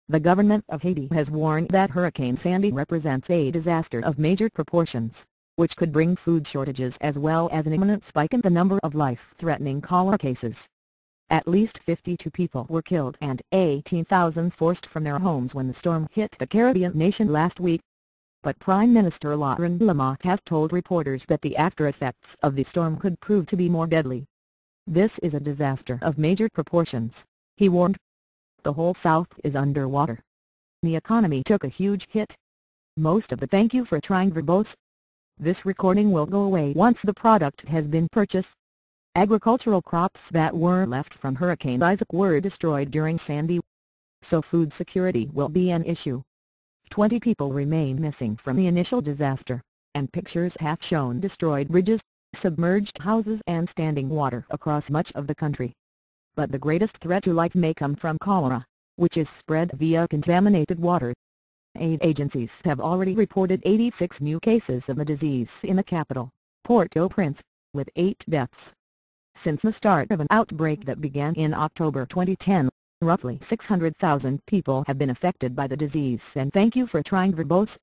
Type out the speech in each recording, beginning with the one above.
The government of Haiti has warned that Hurricane Sandy represents a disaster of major proportions, which could bring food shortages as well as an imminent spike in the number of life-threatening cholera cases. At least 52 people were killed and 18,000 forced from their homes when the storm hit the Caribbean nation last week. But Prime Minister Laurent Lamont has told reporters that the after-effects of the storm could prove to be more deadly. "This is a disaster of major proportions," he warned. "The whole South is underwater. The economy took a huge hit. Most of the thank you for trying verbose. This recording will go away once the product has been purchased." Agricultural crops that were left from Hurricane Isaac were destroyed during Sandy, so food security will be an issue. 20 people remain missing from the initial disaster, and pictures have shown destroyed bridges, submerged houses and standing water across much of the country. But the greatest threat to life may come from cholera, which is spread via contaminated water. Aid agencies have already reported 86 new cases of the disease in the capital, Port-au-Prince, with 8 deaths. Since the start of an outbreak that began in October 2010, roughly 600,000 people have been affected by the disease, and thank you for trying verbose.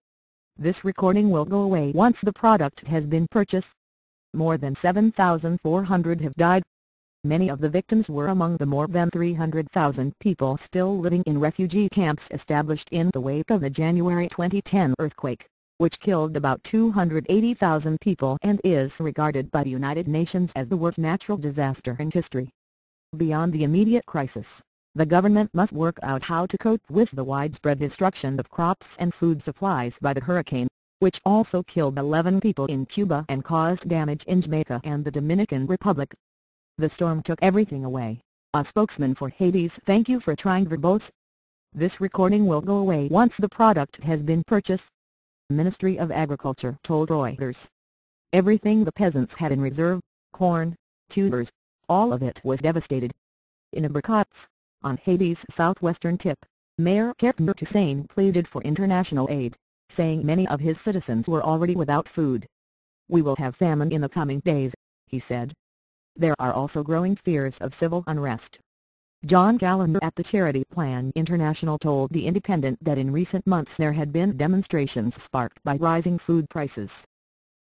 This recording will go away once the product has been purchased. More than 7,400 have died. Many of the victims were among the more than 300,000 people still living in refugee camps established in the wake of the January 2010 earthquake, which killed about 280,000 people and is regarded by the United Nations as the worst natural disaster in history. Beyond the immediate crisis, the government must work out how to cope with the widespread destruction of crops and food supplies by the hurricane, which also killed 11 people in Cuba and caused damage in Jamaica and the Dominican Republic. "The storm took everything away," a spokesman for Haiti's "Thank you for trying verbose." This recording will go away once the product has been purchased, the Ministry of Agriculture told Reuters. Everything the peasants had in reserve, corn, tubers, all of it was devastated. In abricots, on Haiti's southwestern tip, Mayor Kerkner Toussaint pleaded for international aid, saying many of his citizens were already without food. "We will have famine in the coming days," he said. There are also growing fears of civil unrest. John Gallagher at the charity Plan International told The Independent that in recent months there had been demonstrations sparked by rising food prices.